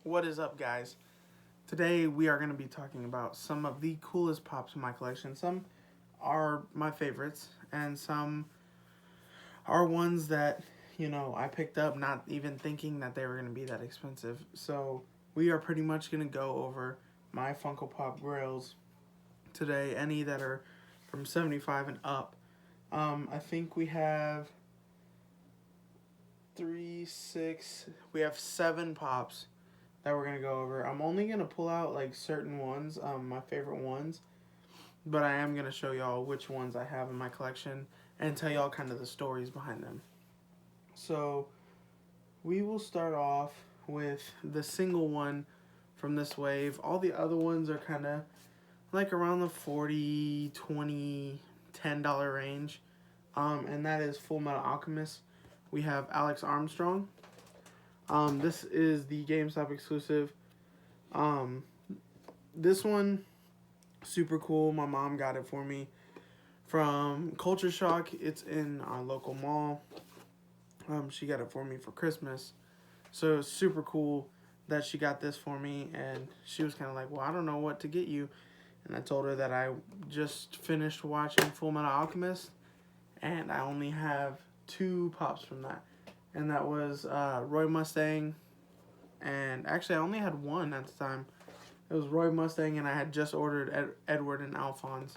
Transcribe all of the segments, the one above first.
What is up, guys? Today we are going to be talking about some of the coolest pops in my collection. Some are my favorites, and some are ones that, I picked up not even thinking that they were going to be that expensive. So we are pretty much going to go over my Funko Pop grails today, any that are from 75 and up. I think we have we have 7 pops that we're gonna go over. I'm only gonna pull out like certain ones, my favorite ones, but I am gonna show y'all which ones I have in my collection and tell y'all kind of the stories behind them. So we will start off with the single one from this wave. All the other ones are kind of like around the 40, 20, $10 range. And that is Full Metal Alchemist. We have Alex Armstrong. This is the GameStop exclusive. This one, super cool. My mom got it for me from Culture Shock. It's in our local mall. She got it for me for Christmas. So it's super cool that she got this for me. And she was kind of like, well, I don't know what to get you. And I told her that I just finished watching Full Metal Alchemist. And I only have 2 pops from that. And that was Roy Mustang. And actually, I only had 1 at the time. It was Roy Mustang, and I had just ordered Edward and Alphonse.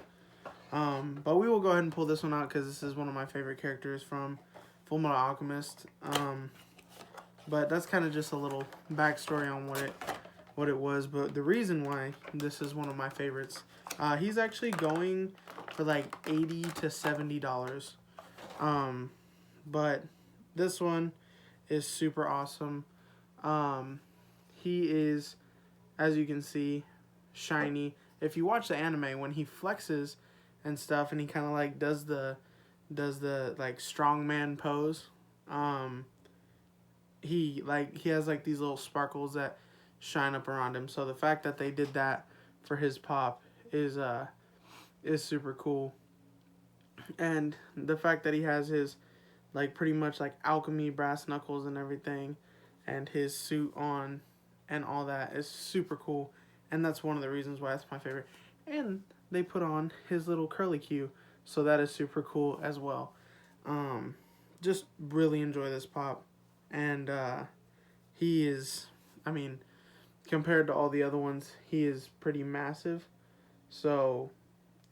But we will go ahead and pull this one out because this is one of my favorite characters from Full Metal Alchemist. But that's kind of just a little backstory on what it was. But the reason why this is one of my favorites, he's actually going for like $80 to $70. But this one is super awesome. He is, as you can see, shiny. If you watch the anime, when he flexes and stuff, and he kind of like does the like strongman pose, he has like these little sparkles that shine up around him. So the fact that they did that for his pop is super cool. And the fact that he has his like pretty much like alchemy brass knuckles and everything, and his suit on and all that is super cool. And that's one of the reasons why it's my favorite. And they put on his little curly Q, so that is super cool as well. Just really enjoy this pop. And he is, I mean, compared to all the other ones, he is pretty massive. So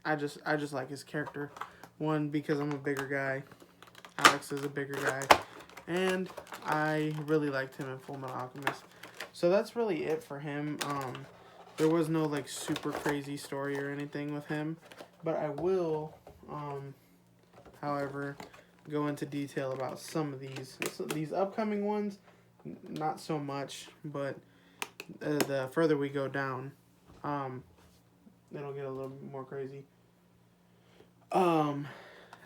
I just like his character. One, because I'm a bigger guy. Alex is a bigger guy. And I really liked him in Full Metal Alchemist. So that's really it for him. There was no like super crazy story or anything with him. But I will, however, go into detail about some of these. So these upcoming ones, not so much. But the further we go down, it'll get a little bit more crazy.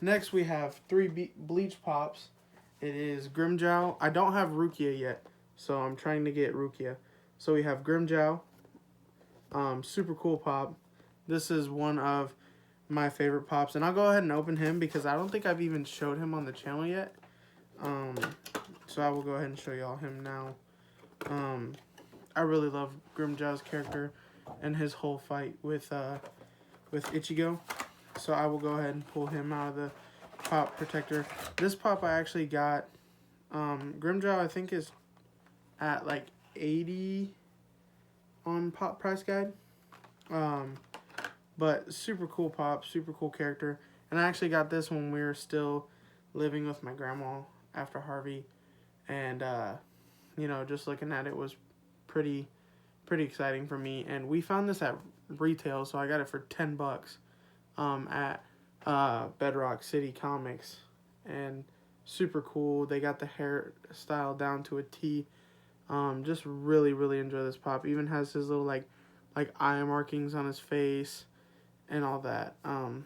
Next we have 3 Bleach Pops. It is Grimdraw. I don't have Rukia yet, so I'm trying to get Rukia. So we have Grimdraw. Super cool pop. This is one of my favorite pops, and I'll go ahead and open him because I don't think I've even showed him on the channel yet. So I will go ahead and show y'all him now. I really love Grimdraw's character and his whole fight with Ichigo. So I will go ahead and pull him out of the pop protector. This pop I actually got. Grimdraw I think is at like 80 on Pop Price Guide. But super cool pop, super cool character. And I actually got this when we were still living with my grandma after Harvey. And, just looking at it was pretty exciting for me. And we found this at retail, so I got it for $10 at Bedrock City Comics. And super cool. They got the hairstyle down to a T. Just really enjoy this pop. Even has his little like eye markings on his face and all that. And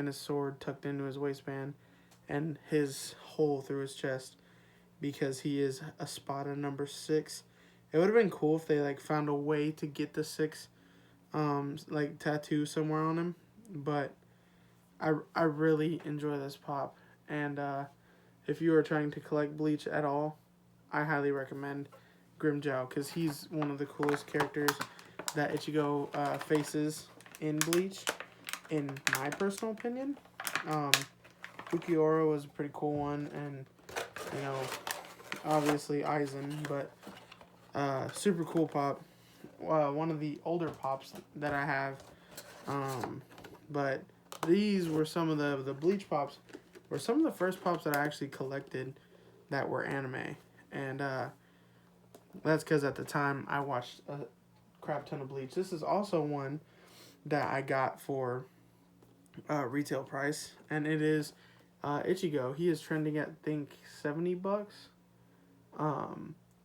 his sword tucked into his waistband and his hole through his chest because he is a Spada number 6. It would have been cool if they like found a way to get the 6 like tattoo somewhere on him, but I really enjoy this pop. And if you are trying to collect Bleach at all, I highly recommend Grimdraw because he's one of the coolest characters that Ichigo faces in Bleach, in my personal opinion. Ukiora was a pretty cool one, and you know, obviously Aizen, but super cool pop. One of the older pops that I have, but these were some of the Bleach pops were some of the first pops that I actually collected that were anime, and that's because at the time I watched a crap ton of Bleach. This is also one that I got for retail price, and it is Ichigo. He is trending at, I think, $70.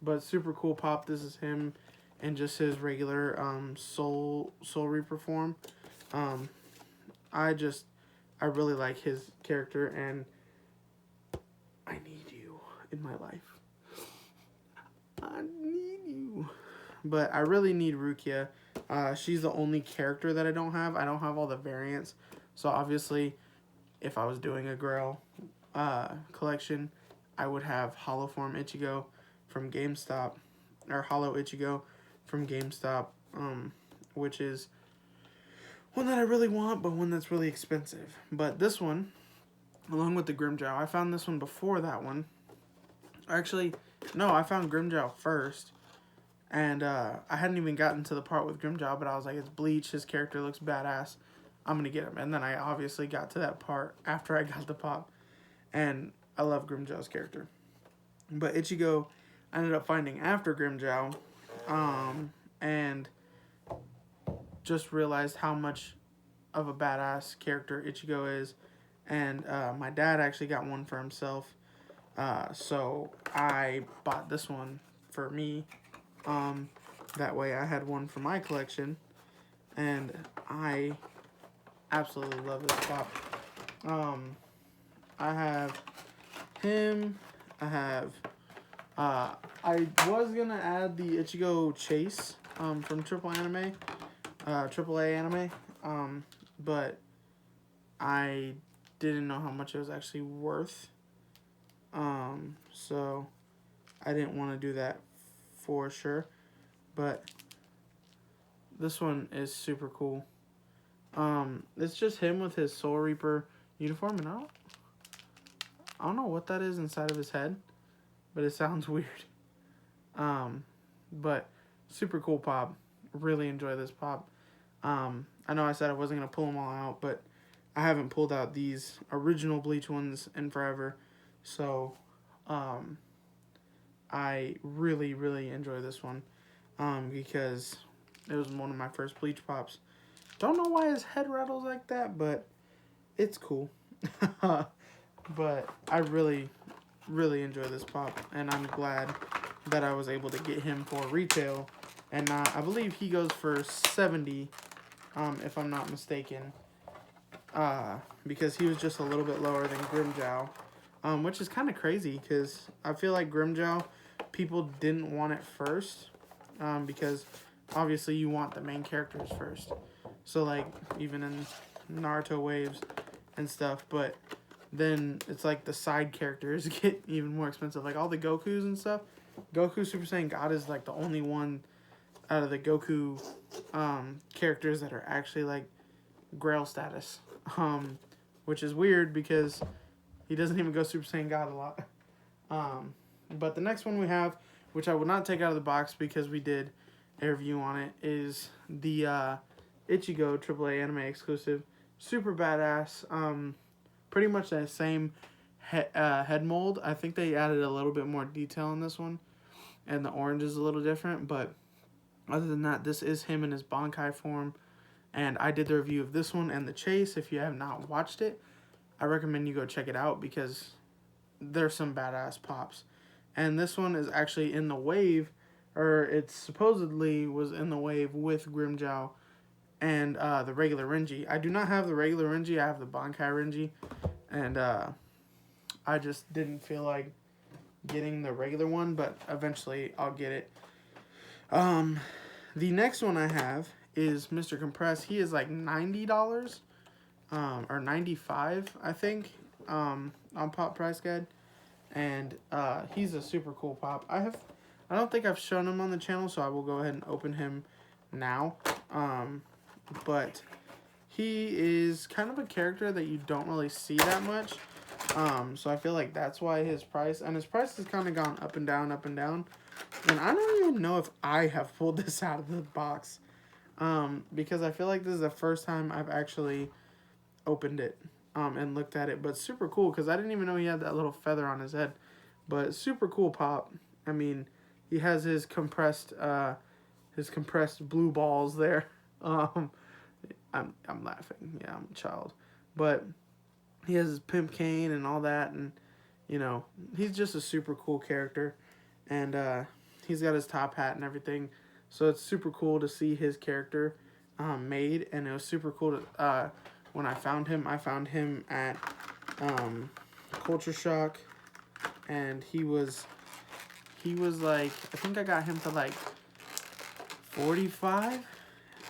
But super cool pop. This is him in just his regular Soul Reaper form. I really like his character, and I need you in my life. I need you. But I really need Rukia. She's the only character that I don't have. I don't have all the variants. So obviously, if I was doing a Grail collection, I would have Hollow Form Ichigo from GameStop, or Hollow Ichigo from GameStop, which is one that I really want, but one that's really expensive. But this one, along with the Grimdraw, I found this one before that one. Actually, no, I found Grimdraw first, and I hadn't even gotten to the part with Grimdraw, but I was like, it's Bleach, his character looks badass, I'm gonna get him. And then I obviously got to that part after I got the pop, and I love Grimjaw's character. But Ichigo, I ended up finding after Grimdraw, and just realized how much of a badass character Ichigo is. And my dad actually got one for himself, so I bought this one for me. That way I had one for my collection, and I absolutely love this pop. I have him. I have. I was gonna add the Ichigo Chase from AAA anime, but I didn't know how much it was actually worth. So I didn't want to do that for sure. But this one is super cool. It's just him with his Soul Reaper uniform, and I don't know what that is inside of his head, but it sounds weird. But super cool pop. Really enjoy this pop. I know I said I wasn't gonna pull them all out, but I haven't pulled out these original Bleach ones in forever, so I really, really enjoy this one, because it was one of my first Bleach pops. Don't know why his head rattles like that, but it's cool. But I really, really enjoy this pop, and I'm glad that I was able to get him for retail, and I believe he goes for 70, if I'm not mistaken, because he was just a little bit lower than Grimdraw, which is kind of crazy, because I feel like Grimdraw, people didn't want it first, because obviously you want the main characters first, so like even in Naruto waves and stuff, but then it's like the side characters get even more expensive, like all the Gokus and stuff. Goku Super Saiyan God is like the only one out of the Goku characters that are actually like Grail status, which is weird because he doesn't even go Super Saiyan God a lot. But the next one we have, which I will not take out of the box because we did a review on it, is the Ichigo AAA anime exclusive. Super badass. Pretty much the same head mold. I think they added a little bit more detail in this one, and the orange is a little different, but other than that, this is him in his Bankai form, and I did the review of this one and the Chase. If you have not watched it, I recommend you go check it out because there's some badass pops. And this one is actually in the wave, or it supposedly was in the wave with Grimdraw and the regular Renji. I do not have the regular Renji, I have the Bankai Renji, and I just didn't feel like getting the regular one, but eventually I'll get it. The next one I have is Mr. Compress. He is like $90, or $95, I think, on Pop Price Guide, and he's a super cool pop. I I don't think I've shown him on the channel, so I will go ahead and open him now. But he is kind of a character that you don't really see that much. So I feel like that's why his price has kind of gone up and down, up and down. And I don't even know if I have pulled this out of the box. Because I feel like this is the first time I've actually opened it, and looked at it. But super cool, because I didn't even know he had that little feather on his head. But super cool pop. I mean, he has his compressed blue balls there. I'm laughing. Yeah, I'm a child. But he has his pimp cane and all that, and you know, he's just a super cool character. And he's got his top hat and everything. So it's super cool to see his character made, and it was super cool to when I found him at Culture Shock, and he was like, I think I got him for like 45,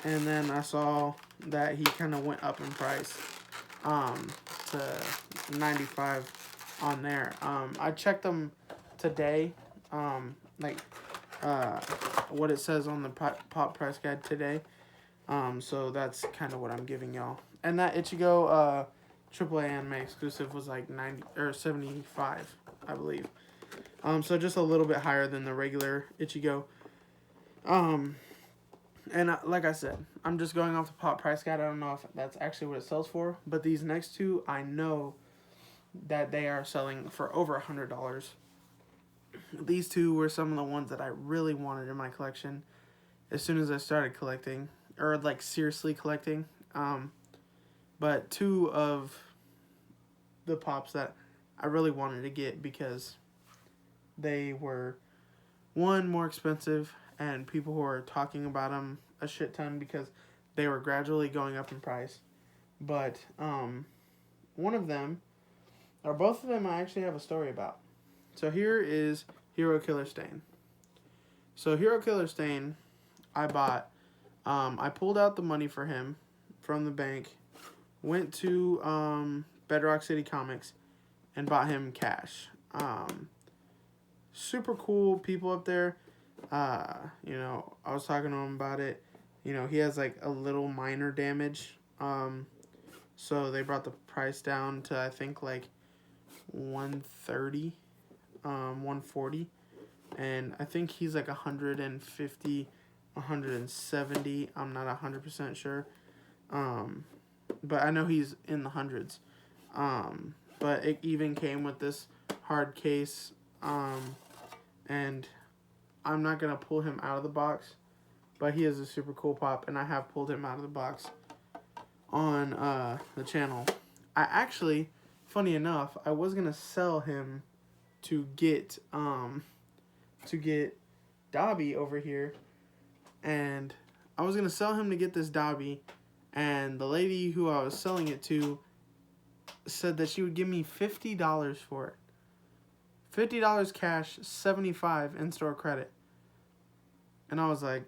and then I saw that he kind of went up in price to 95 on there. I checked them today, what it says on the pop price guide today. So that's kind of what I'm giving y'all. And that Ichigo AAA anime exclusive was like 90 or 75, I believe. So just a little bit higher than the regular Ichigo. And like I said, I'm just going off the pop price guide. I don't know if that's actually what it sells for, but these next two, I know that they are selling for over $100. These two were some of the ones that I really wanted in my collection as soon as I started collecting, or like seriously collecting. But two of the pops that I really wanted to get because they were, one, more expensive, and people who are talking about them a shit ton because they were gradually going up in price. But one of them, or both of them, I actually have a story about. So here is Hero Killer Stain. So Hero Killer Stain, I bought. I pulled out the money for him from the bank, went to Bedrock City Comics, and bought him cash. Super cool people up there. You know, I was talking to him about it. You know, he has like a little minor damage. So they brought the price down to, I think, like 130, 140. And I think he's like 150, 170. I'm not 100% sure. But I know he's in the hundreds. But it even came with this hard case. And I'm not going to pull him out of the box. But he is a super cool pop, and I have pulled him out of the box on the channel. I actually, funny enough, I was going to sell him to get Dobby over here, and I was going to sell him to get this Dobby, and the lady who I was selling it to said that she would give me $50 for it. $50 cash, $75 in-store credit. And I was like,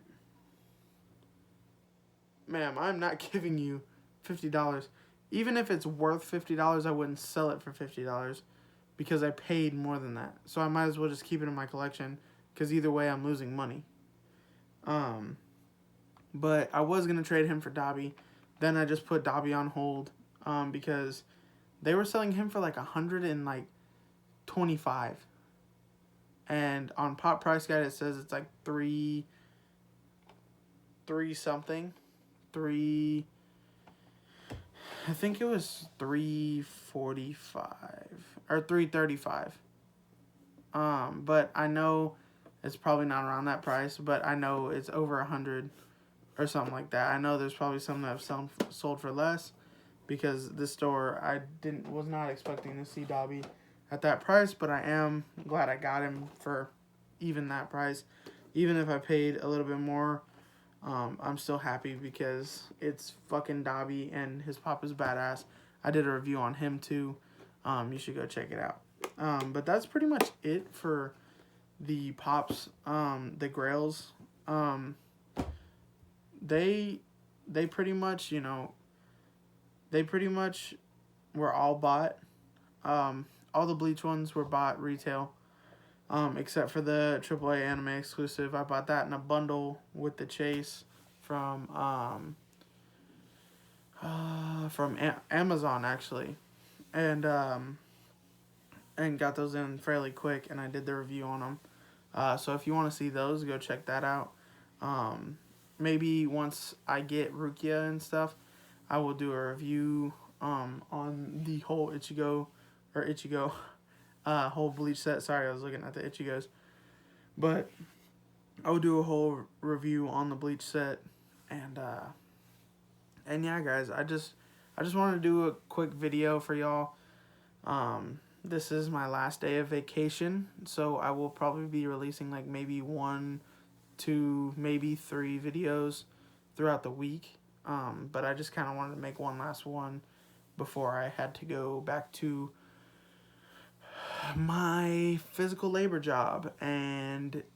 ma'am, I'm not giving you $50. Even if it's worth $50, I wouldn't sell it for $50 because I paid more than that. So I might as well just keep it in my collection because either way I'm losing money. But I was going to trade him for Dobby. Then I just put Dobby on hold because they were selling him for like $125. And on Pop Price Guide it says it's like three something. I think it was $345 or $335. But I know it's probably not around that price, but I know it's over $100 or something like that. I know there's probably some that have sold for less because this store, I was not expecting to see Dobby at that price, but I am glad I got him for even that price. Even if I paid a little bit more, I'm still happy because it's fucking Dobby and his pop is badass. I did a review on him too. You should go check it out. But that's pretty much it for the pops, the grails. They pretty much, you know, were all bought. All the Bleach ones were bought retail. except for the AAA anime exclusive. I bought that in a bundle with the Chase from Amazon actually, and got those in fairly quick, and I did the review on them. So if you want to see those, go check that out. Maybe once I get Rukia and stuff, I will do a review on the whole Ichigo whole Bleach set. Sorry, I was looking at the Ichigos. But I will do a whole review on the Bleach set, and yeah, guys, I just wanted to do a quick video for y'all. This is my last day of vacation, so I will probably be releasing like maybe 1, 2, maybe 3 videos throughout the week. But I just kind of wanted to make one last one before I had to go back to my physical labor job, and